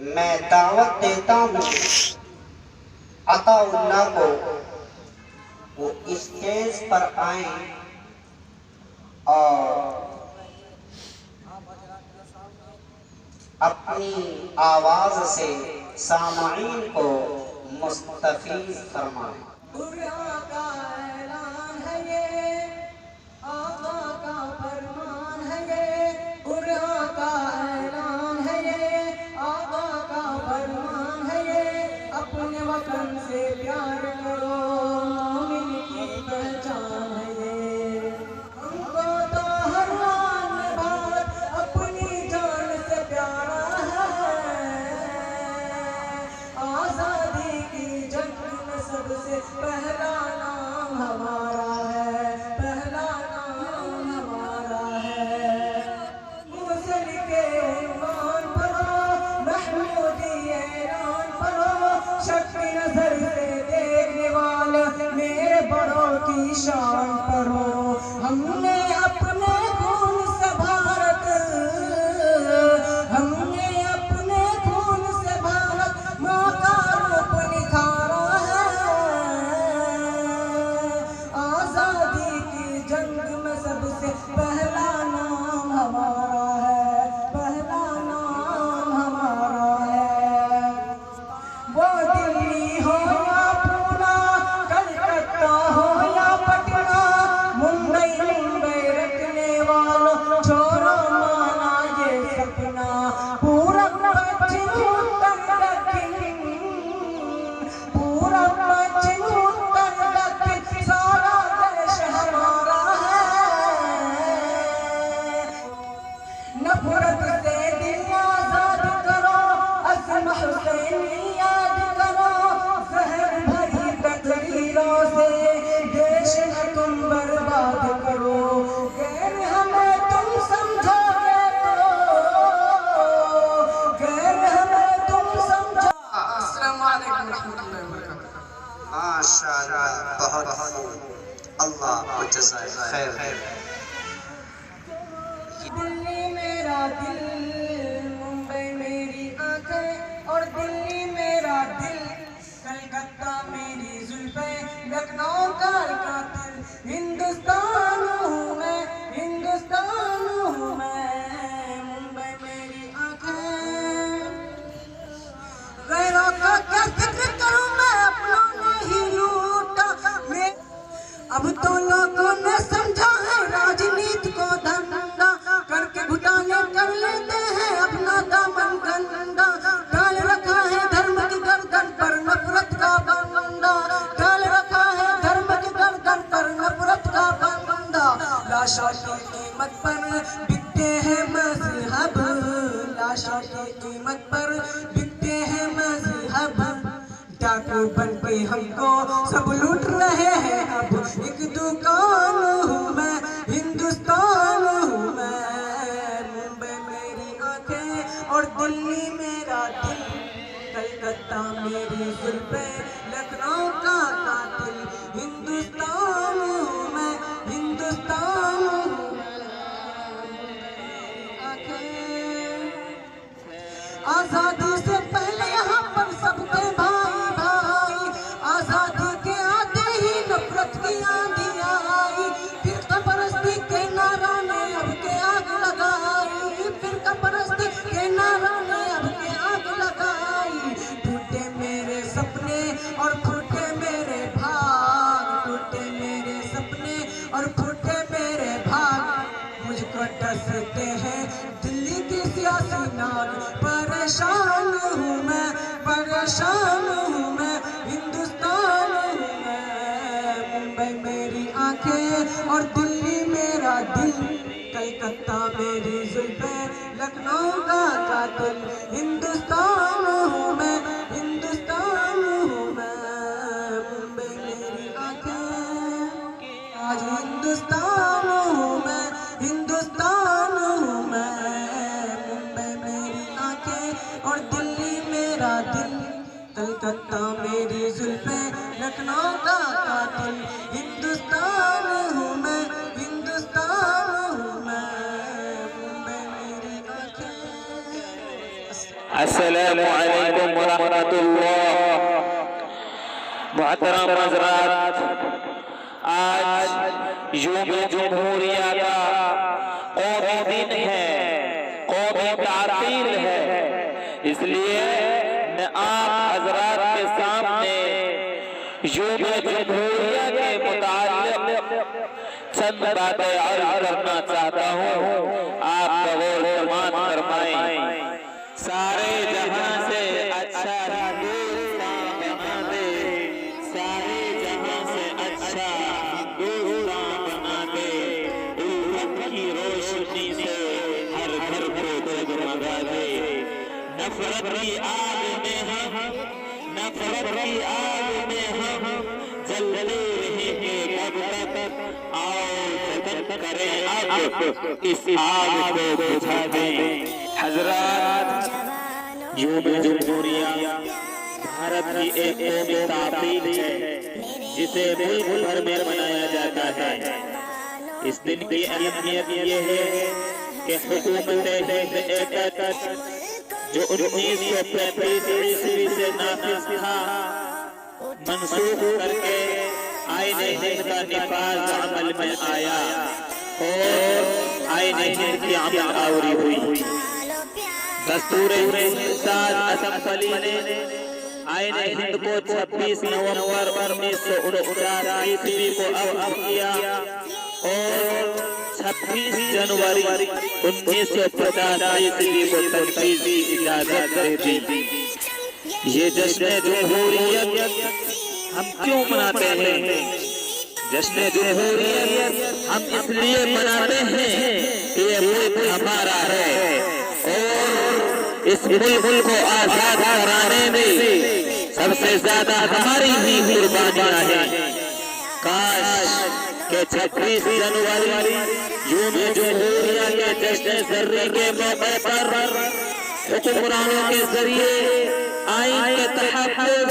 میں دعوت دیتا ہوں عطا اللہ کو، وہ اسٹیج پر آئیں اور اپنی آواز سے سامعین کو مستفیض فرمائیں۔ کا اعلان ہے یہ، آقا کا فرمان ہے یہ، کا اعلان ہے یہ، آقا کا فرمان ہے یہ، اپنے وطن سے پیار کرو، مومن کی پہچان ہے یہ، ہم کو تو ہر آن بات اپنی جان سے پیارا ہے، آزادی کی جنگ میں سب سے پہلا نام ہمارا ہے، پہلا نام ہمارا ہے، موصل کے عنوان پڑھو، محمودی اعلان پڑھو، شک کی نظر سے دیکھنے والے میرے بڑوں کی شان پڑھو، ہم نے اپنے خون سے بھارت، ہم نے اپنے خون سے بھارت ماں کا روپ نکھارا ہے، آزادی کی جنگ میں سب سے پہلا نام ہمارا ہے، پہلا نام ہمارا ہے، وہ دلی ہو یا پونا، کلکتہ ہو یا پٹنہ، ممبئی رکھنے والوں چھوڑو مانا یہ سپنا، پورب پچھم اتر دکن، پورب پچھم اتر دکن، سارا دیش ہمارا ہے، نفرت سے دل آزاد کرو، عزم حسینی یاد کرو، زہر بھری تقریروں سے دیش نہ تم برباد کرو، غیر ہمیں تم سمجھو گے تو، غیر ہمیں تم سمجھو۔ السلام علیکم ورحمۃ اللہ وبرکاتہ۔ ماشاءاللہ، بہت خوب، اللہ کو جزائے خیر دے۔ دلی میرا دل، ممبئی میری آنکھیں، اور دلی میرا دل، کلکتہ میری زلفیں، لکھنؤ کا قاتل، ہندوستان ہوں میں، ہندوستان ہوں میں، ممبئی میری آنکھیں، غیروں کا کیا ذکر کروں میں، اپنوں نے ہی لوٹا، اب تو لوگوں نے سمجھا ہے راجنیت کو دھندا، کر کے گھٹانے کر لیتے ہیں اپنا دامن گندا، ڈال رکھا ہے دھرم کی گردن پر نفرت کا بندہ، ڈال رکھا ہے دھرم کی گردن پر نفرت کا بندہ، لاشوں کی قیمت پر بکتے ہیں مذہب، لاشوں کی قیمت پر بکتے ہیں مذہب، ڈاکو بن کے ہم کو سب لوٹ رہے ہیں، اب ایک دکان ہوں میں، ہندوستان ہوں میں، ممبئی میری آنکھیں اور دلی میرا دل، کلکتہ میری زلفیں، لکھنؤ کا قاتل، ہندوستان ہوں میں، ہندوستان ہوں میں، آنکھیں، آزادی سے پہلے یہاں پر سب تھے بھائی بھائی، آزادی کے آتے ہی نفرت کی آندھی آئی، فرقہ پرستی کے نعرہ نے اب کے آگ لگائی، فرقہ پرستی کے نعرہ نے اب کے آگ لگائی، ٹوٹے میرے سپنے اور پھوٹے میرے بھاگ، ٹوٹے میرے سپنے اور پھوٹے میرے بھاگ، مجھ کو ڈستے ہیں دلی کی سیاسی ناگ، پریشان ہوں میں، پریشان ہوں میں، ہندوستان ہوں میں، ممبئی میری آنکھیں اور دلی میرا دل، کلکتہ میری زلفیں، لکھنؤ کا قاتل، ہندوستان ہوں میں، ہندوستان ہوں میں، ممبئی میری آنکھیں، آج ہندوستان ہوں میں، ہندوستان ہوں میں، ممبئی میری آنکھیں اور دلی میرا دل، کلکتہ میری زلفیں، لکھنؤ کا قاتل، ہندوستان ہوں میں، ہندوستان ہوں میں، ممبئی میری آنکھیں۔ السلام علیکم ورحمۃ اللہ۔ محترم حضرات، آج یوم جمہوریہ کا قومی دن ہے، قومی تعطیل ہے، اس لیے میں آپ حضرات کے سامنے یوم جمہوریہ کے متعلق چند باتیں عرض کرنا چاہتا ہوں، آپ غور سماعت فرمائیں۔ سارے جہاں سے اچھا ہندوستان بنا دے، سارے جہاں سے اچھا ہندوستان بنا دے، الفت کی روشنی سے ہر گھر کو جگمگا دے۔ نفرت کی آگ میں ہم، نفرت کی آگ میں ہم جلتے رہیں گے کب تک، آؤ جتن کریں اب اس آگ کو بجھا دیں۔ حضرات، یوم جمہوریہ بھارت کی ایک قومی تعطیل ہے جسے ملک بھر میں منایا جاتا ہے۔ اس دن کی اہمیت یہ ہے کہ حکومت ہند ایکٹ جو 1935 عیسوی سے نافذ تھا، منسوخ کر کے آئین ہند کا نفاذ عمل میں آیا اور آئین ہند کی عمل آوری ہوئی۔ دستور ہندوستان اسمبلی نے آئین ہند کو 26 نومبر 1949 عیسوی کو عوض کیا اور 26 جنوری 1950 عیسوی کو تنفیذی اجازت دے دی۔ یہ جشن جمہوریت ہم کیوں مناتے ہیں؟ جشن جمہوریت ہم اس لیے مناتے ہیں کہ یہ ملک ہمارا ہے اور اس ملک کو آزاد کرانے میں سب سے زیادہ ہماری ہی قربانیاں ہیں۔ کاش کہ 26 جنوری یوم جمہوریہ کے جشن زرعی کے موقع پر حکمرانوں کے ذریعے آئین کے تحفظ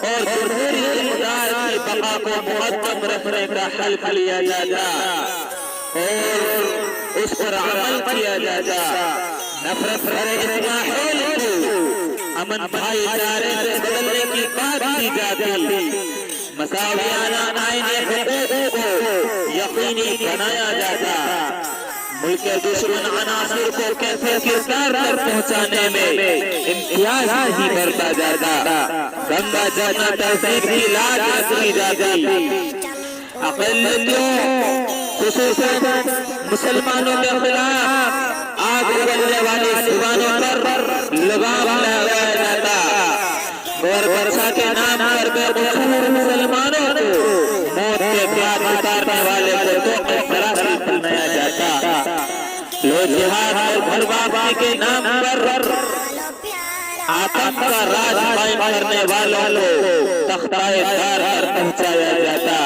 اور جمہوری اقدار کی بقا کو مقدم رکھنے کا حلف لیا جاتا اور اس پر عمل کیا جاتا۔ نفرت بھرے اس ماحول کو امن بھائی چارے سے بدلنے کی بات کی جاتی، مساویانہ آئین حقوق کو یقینی بنایا جاتا، ملک کے دشمن عناصر کو کیسے کردار تک پہنچانے میں امتیاز نہیں برتا جاتا، گنگا جمنا تہذیب کی لاج رکھی جاتی، اقلیتوں خصوصاً مسلمانوں کے خلاف آگ اگلنے والی زبانوں پر لگام لگایا جاتا، مدرسہ کے نام پر بے قصور مسلمانوں کو موت کے بعد اتارنے والے کو تو اعتراضی بنایا جاتا، لو جہاد اور گھر واپسی کے نام پر آتم کا راج قائم کرنے والوں کو تختائے دار پر پہنچایا جاتا۔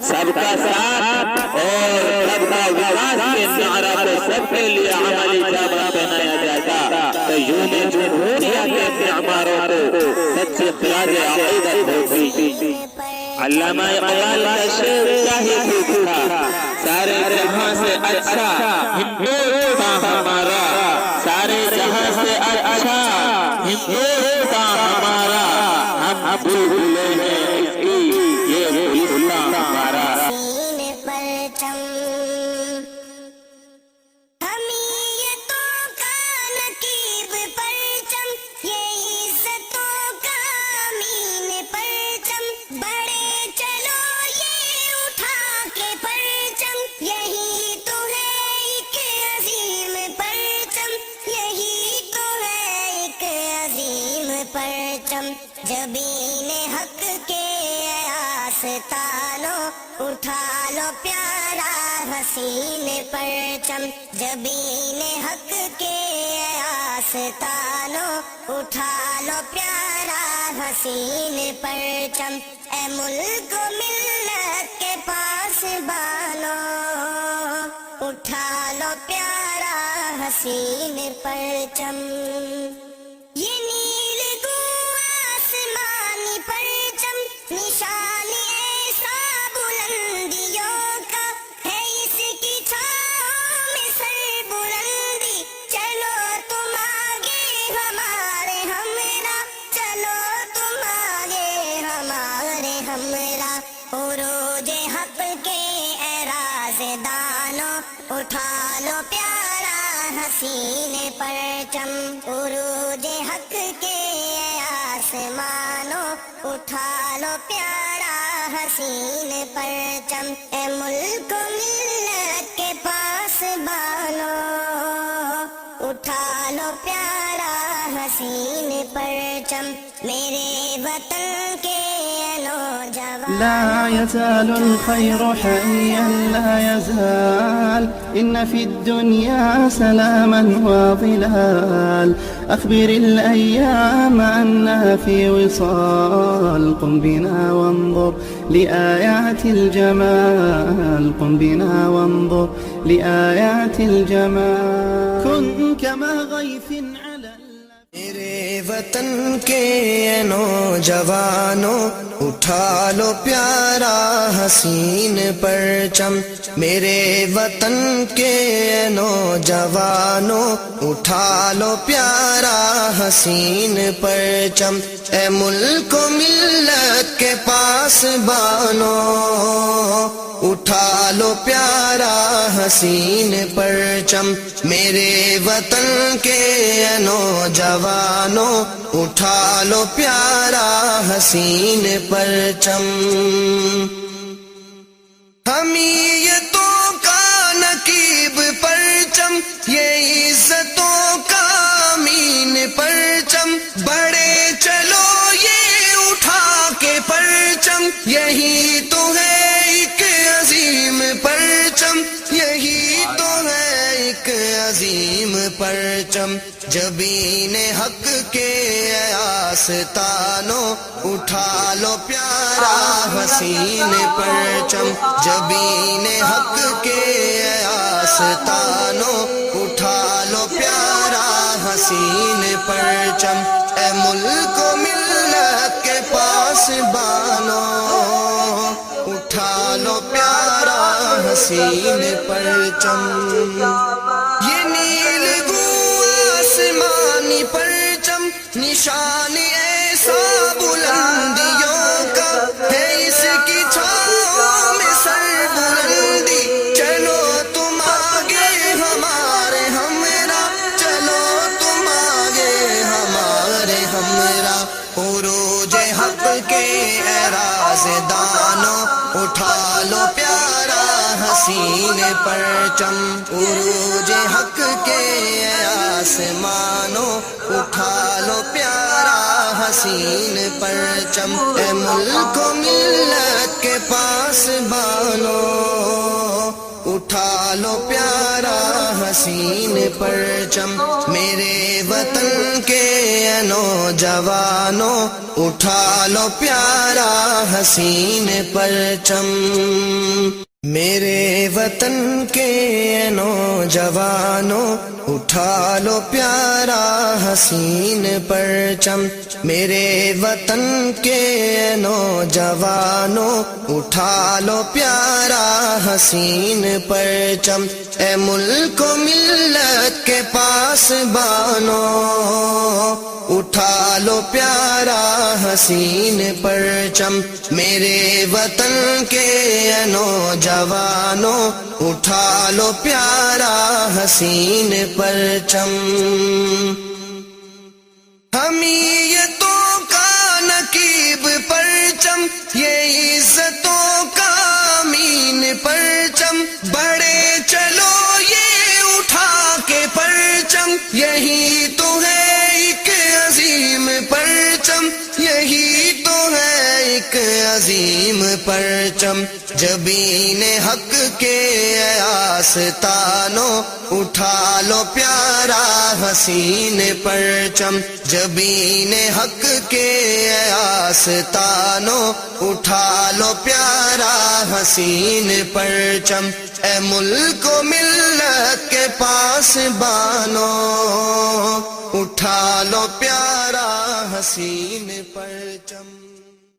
سب کا ساتھ اور سب کا وکاس کے نعرہ کو سب کے لیے عملی جامہ پہنایا جاتا تو یوم جمہوریہ کے معماروں کو سچی خراج عقیدت ہوگی۔ علامہ اقبال کا شعر کیا ہی خوب تھا، سارے جہاں سے اچھا ہندوستان ہمارا، سارے جہاں سے اچھا ہندوستان ہمارا، ہم بلبلے ہیں اس کی یہ ہندوستان ہمارا۔ جبین حق کے آستانوں اٹھا لو پیارا حسین پرچم، جبین حق کے آستانوں اٹھا لو پیارا حسین پرچم، اے ملک و ملت کے پاس بانو اٹھا لو پیارا حسین پرچم۔ یہ نیل گو آسمانی پرچم نشان ایسا بلندیوں کا ہے، اس کی چھاؤں میں سر بلندی، چلو تم آگے اٹھا لو پیارا حسین پرچم، عروج حق کے آسمانوں، اٹھا لو پیارا حسین پرچم، اے ملک و ملت کے پاس بانو، اٹھا لو پیارا حسین پرچم، میرے وطن کے نوجوان. لا يزال الخير حيا لا يزال، إن في الدنيا سلاما وظلال، أخبر الأيام أنها في وصال، قم بنا وانظر لآيات الجمال، قم بنا وانظر لآيات الجمال، كن كما غيث على میرے وطن کے نوجوانوں، اٹھا لو پیارا حسین پرچم، میرے وطن کے نوجوانوں، اٹھا لو پیارا حسین پرچم، اے ملک و ملت کے پاس بانو، اٹھا لو پیارا حسین پرچم، میرے وطن کے نوجوانوں، اٹھا لو پیارا حسین پرچم. حمیتوں کا نقیب پرچم، یہ عزتوں کا امین پرچم، بڑے چلو یہ اٹھا کے پرچم، یہی تو ہے ایک عظیم پرچم، یہی تو ہے ایک عظیم پرچم. جبین حق کے آستانوں، اٹھا لو پیارا حسین پرچم، جبین حق کے آستانوں، اٹھا لو پیارا حسین پرچم، اے ملک و ملت کے پاس بانو، اٹھا لو پیارا حسین پرچم. یہ نیل آسمانی پرچم، نشان ایسا بلندیوں کا ہے، اس کی چھاؤں میں سر بلندی، چلو تم آگے ہمارے ہمراہ، چلو تم آگے ہمارے ہمراہ، عروج حق کے اعراض دانوں، اٹھا لو پیارا حسین پرچم، عروج حق کے آسمانوں، اٹھا لو پیارا حسین پرچم، اے ملک و ملت کے پاس بانو، اٹھا لو پیارا حسین پرچم، میرے وطن کے نوجوانوں، اٹھا لو پیارا حسین پرچم. میرے وطن کے نوجوانوں، اٹھا لو پیارا حسین پرچم، میرے وطن کے نوجوانوں، اٹھا لو پیارا حسین پرچم، اے ملک و ملت کے پاس بانو، اٹھا لو پیارا حسین پرچم، میرے وطن کے نوجوانوں، اٹھا لو پیارا حسین پرچم. حمیتوں کا نقیب پرچم، یہ عزتوں کا امین پرچم، بڑے چلو یہ اٹھا کے پرچم، یہی تو ہے ایک عظیم پرچم، یہی تو ہے ایک عظیم پرچم. جبین حق کے آستانوں، اٹھا لو پیارا حسین پرچم، جبین حق کے آستانوں، اٹھا لو پیارا حسین پرچم، اے ملک و ملت کے پاس بانو، اٹھا لو پیارا حسین پرچم.